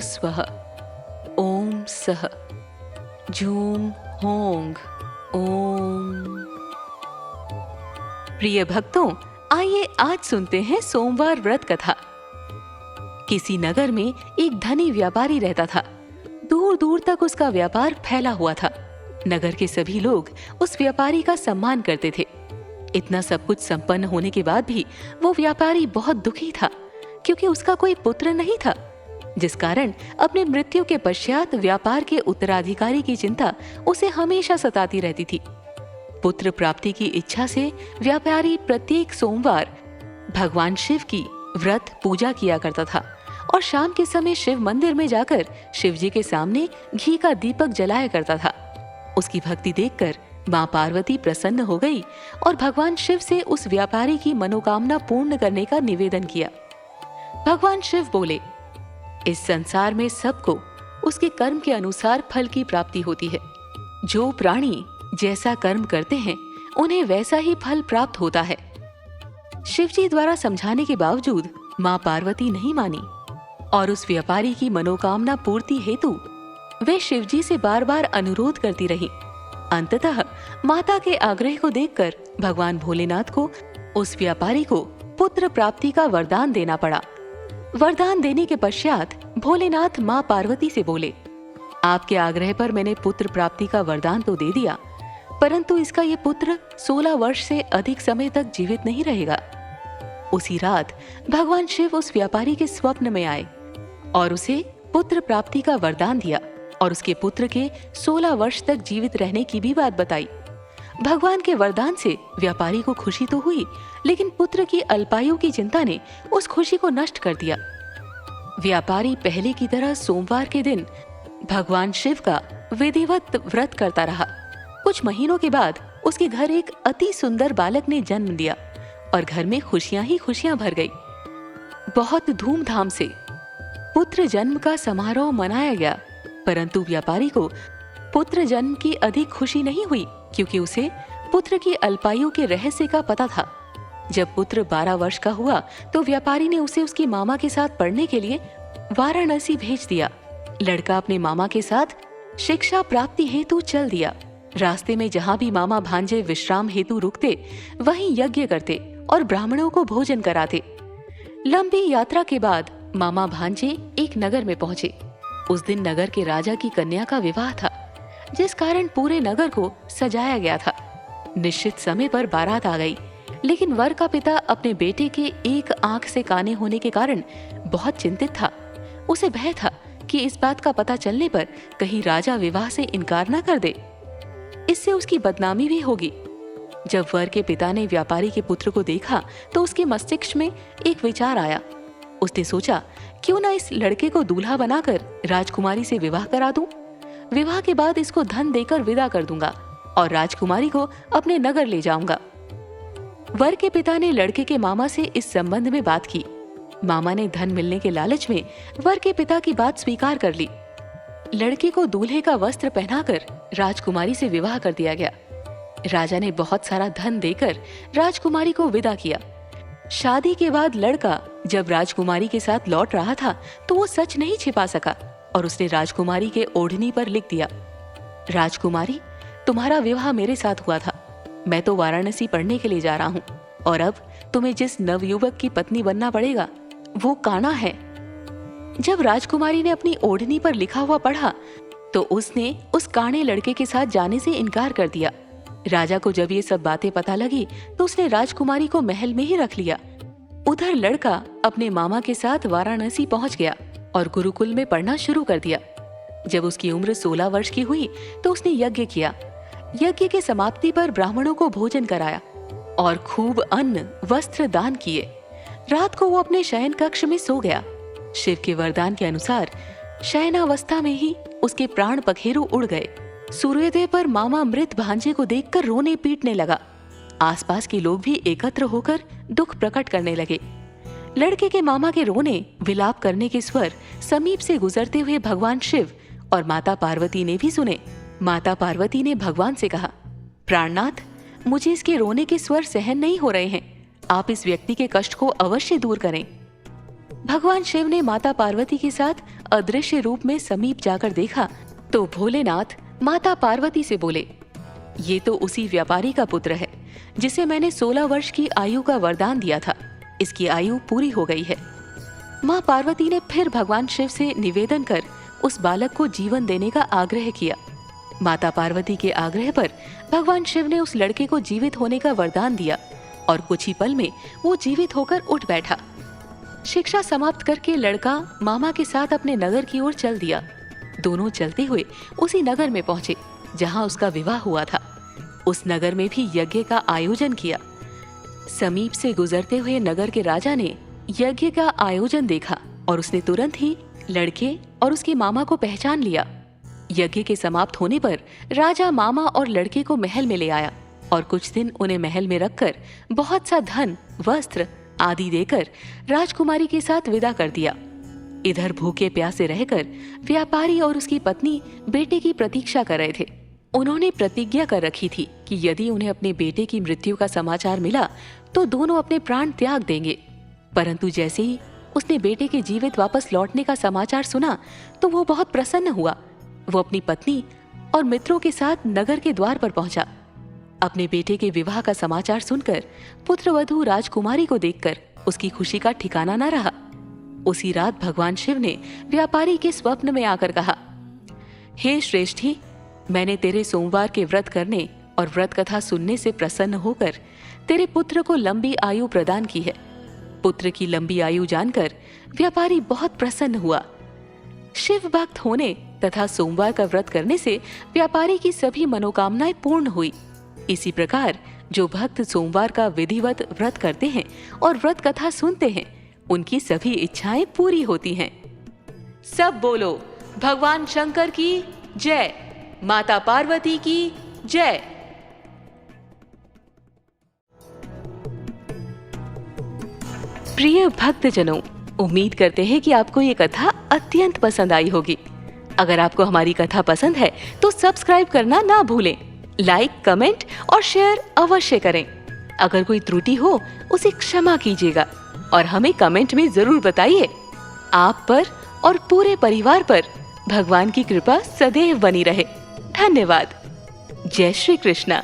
स्वः ओम सः झूम होंग ओम। प्रिय भक्तों, आइए आज सुनते हैं सोमवार व्रत कथा। किसी नगर में एक धनी व्यापारी रहता था। दूर दूर तक उसका व्यापार फैला हुआ था। नगर के सभी लोग उस व्यापारी का सम्मान करते थे। इतना सब कुछ संपन्न होने के बाद भी वो व्यापारी बहुत दुखी था, क्योंकि उसका कोई पुत्र नहीं था, जिस कारण अपने मृत्यु के पश्चात व्यापार के उत्तराधिकारी की चिंता उसे हमेशा सताती रहती थी। पुत्र प्राप्ति की इच्छा से व्यापारी प्रत्येक सोमवार भगवान शिव की व्रत पूजा किया करता था और शाम के समय शिव मंदिर में जाकर शिव जी के सामने घी का दीपक जलाया करता था। उसकी भक्ति देखकर मां पार्वती प्रसन्न हो गई और भगवान शिव से उस व्यापारी की मनोकामना पूर्ण करने का निवेदन किया। भगवान शिव बोले, इस संसार में सबको उसके कर्म के अनुसार फल की प्राप्ति होती है। जो प्राणी जैसा कर्म करते हैं उन्हें वैसा ही फल प्राप्त होता है। शिवजी द्वारा समझाने के बावजूद मां पार्वती नहीं मानी और उस व्यापारी की मनोकामना पूर्ति हेतु वे शिवजी से बार बार अनुरोध करती रहीं। अंततः माता के आग्रह को देखकर भगवान भोलेनाथ को उस व्यापारी को पुत्र प्राप्ति का वरदान देना पड़ा। वरदान देने के पश्चात भोलेनाथ मां पार्वती से बोले, आपके आग्रह पर मैंने पुत्र प्राप्ति का वरदान तो दे दिया, परंतु इसका ये पुत्र 16 वर्ष से अधिक समय तक जीवित नहीं रहेगा। उसी रात भगवान शिव उस व्यापारी के स्वप्न में आए और उसे पुत्र प्राप्ति का वरदान दिया और उसके पुत्र के 16 वर्ष तक जीवित रहने की भी बात बताई। भगवान के वरदान से व्यापारी को खुशी तो हुई, लेकिन पुत्र की अल्पायु की चिंता ने उस खुशी को नष्ट कर दिया। व्यापारी पहले की तरह सोमवार के दिन भगवान शिव का विधिवत व्रत करता रहा। कुछ महीनों के बाद उसके घर एक अति सुंदर बालक ने जन्म लिया और घर में खुशियां ही खुशियां भर गई। बहुत धूमधाम से पुत्र जन्म का समारोह मनाया गया, परंतु व्यापारी को पुत्र जन्म की अधिक खुशी नहीं हुई, क्योंकि उसे पुत्र की अल्पायु के रहस्य का पता था। जब पुत्र 12 वर्ष का हुआ तो व्यापारी ने उसे उसकी मामा के साथ पढ़ने के लिए वाराणसी भेज दिया। लड़का अपने मामा के साथ शिक्षा प्राप्ति हेतु चल दिया। रास्ते में जहाँ भी मामा भांजे विश्राम हेतु रुकते, वहीं यज्ञ करते और ब्राह्मणों को भोजन कराते। लंबी यात्रा के बाद मामा भांजे एक नगर में पहुंचे। उस दिन नगर के राजा की कन्या का विवाह था, जिस कारण पूरे नगर को सजाया गया था। निश्चित समय पर बारात आ गई, लेकिन वर का पिता अपने बेटे के एक आंख से काने होने के कारण बहुत चिंतित था। उसे भय था कि इस बात का पता चलने पर कहीं राजा विवाह से इनकार न कर दे, इससे उसकी बदनामी भी होगी। जब वर के पिता ने व्यापारी के पुत्र को देखा तो उसके मस्तिष्क में एक विचार आया। उसने सोचा, क्यों ना इस लड़के को दूल्हा बनाकर राजकुमारी से विवाह करा दूं। विवाह के बाद इसको धन देकर विदा कर दूंगा और राजकुमारी को अपने नगर ले जाऊंगा। वर के पिता ने लड़के के मामा से इस संबंध में बात की। मामा ने धन मिलने के लालच में वर के पिता की बात स्वीकार कर ली। लड़के को दूल्हे का वस्त्र पहनाकर राजकुमारी से विवाह कर दिया गया। राजा ने बहुत सारा धन देकर राजकुमारी को विदा किया। शादी के बाद लड़का जब राजकुमारी के साथ लौट रहा था तो वो सच नहीं छिपा सका और उसने राजकुमारी के ओढ़नी पर लिख दिया, राजकुमारी, तुम्हारा विवाह मेरे साथ हुआ था। मैं तो वाराणसी पढ़ने के लिए जा रहा हूँ और अब तुम्हें जिस नवयुवक की पत्नी बनना पड़ेगा वो काना है। जब राजकुमारी ने अपनी ओढ़नी पर लिखा हुआ पढ़ा तो उसने उस काणे लड़के के साथ जाने से इनकार कर दिया। राजा को जब ये सब बातें पता लगी तो उसने राजकुमारी को महल में ही रख लिया। उधर लड़का अपने मामा के साथ वाराणसी पहुंच गया और गुरुकुल में पढ़ना शुरू कर दिया। जब उसकी उम्र 16 वर्ष की हुई तो उसने यज्ञ किया। यज्ञ के समाप्ति पर ब्राह्मणों को भोजन कराया और खूब अन्न वस्त्र दान किए। रात को वो अपने शयन कक्ष में सो गया। शिव के वरदान के अनुसार शयनावस्था में ही उसके प्राण पखेरु उड़ गए। सूर्योदय पर मामा मृत भांजे को देखकर रोने पीटने लगा। आसपास के लोग भी एकत्र होकर दुख प्रकट करने लगे। लड़के के मामा के रोने विलाप करने के स्वर समीप से गुजरते हुए भगवान शिव और माता पार्वती ने भी सुने। माता पार्वती ने भगवान से कहा, प्राणनाथ, मुझे इसके रोने के स्वर सहन नहीं हो रहे हैं। आप इस व्यक्ति के कष्ट को अवश्य दूर करें। भगवान शिव ने माता पार्वती के साथ अदृश्य रूप में समीप जाकर देखा तो भोलेनाथ माता पार्वती से बोले, ये तो उसी व्यापारी का पुत्र है जिसे मैंने 16 वर्ष की आयु का वरदान दिया था। इसकी आयु पूरी हो गई है। माँ पार्वती ने फिर भगवान शिव से निवेदन कर उस बालक को जीवन देने का आग्रह किया। माता पार्वती के आग्रह पर भगवान शिव ने उस लड़के को जीवित होने का वरदान दिया और कुछ ही पल में वो जीवित होकर उठ बैठा। शिक्षा समाप्त करके लड़का मामा के साथ अपने नगर की ओर चल दिया। दोनों चलते हुए उसी नगर में पहुंचे जहां उसका विवाह हुआ था। उस नगर में भी यज्ञ का आयोजन किया। समीप से गुजरते हुए नगर के राजा ने यज्ञ का आयोजन देखा और उसने तुरंत ही लड़के और उसके मामा को पहचान लिया। यज्ञ के समाप्त होने पर राजा मामा और लड़के को महल में ले आया और कुछ दिन उन्हें महल में रखकर बहुत सा धन, वस्त्र आदि देकर राजकुमारी के साथ विदा कर दिया। इधर भूखे प्यासे रहकर व्यापारी और उसकी पत्नी बेटे की प्रतीक्षा कर रहे थे। उन्होंने प्रतिज्ञा कर रखी थी कि यदि उन्हें अपने बेटे की मृत्यु का समाचार मिला तो दोनों अपने प्राण त्याग देंगे। परंतु जैसे ही उसने बेटे के जीवित वापस लौटने का समाचार सुना तो वो बहुत प्रसन्न हुआ। वो अपनी पत्नी और मित्रों के साथ नगर के द्वार पर पहुंचा। अपने बेटे के विवाह का समाचार सुनकर पुत्रवधू राजकुमारी को देखकर उसकी खुशी का ठिकाना न रहा। उसी रात भगवान शिव ने व्यापारी के स्वप्न में आकर कहा, हे श्रेष्ठी, मैंने तेरे सोमवार के व्रत करने और व्रत कथा सुनने से प्रसन्न होकर तेरे पुत्र को लंबी आयु प्रदान की है। पुत्र की लंबी आयु जानकर व्यापारी बहुत प्रसन्न हुआ। शिव भक्त होने तथा सोमवार का व्रत करने से व्यापारी की सभी मनोकामनाएं पूर्ण हुई। इसी प्रकार जो भक्त सोमवार का विधिवत व्रत करते हैं और व्रत कथा सुनते हैं, उनकी सभी इच्छाएं पूरी होती हैं। सब बोलो भगवान शंकर की जय, माता पार्वती की जय। प्रिय भक्तजनों, उम्मीद करते हैं कि आपको ये कथा अत्यंत पसंद आई होगी। अगर आपको हमारी कथा पसंद है तो सब्सक्राइब करना ना भूलें। लाइक, कमेंट और शेयर अवश्य करें। अगर कोई त्रुटि हो उसे क्षमा कीजिएगा और हमें कमेंट में जरूर बताइए। आप पर और पूरे परिवार पर भगवान की कृपा सदैव बनी रहे। धन्यवाद। जय श्री कृष्णा।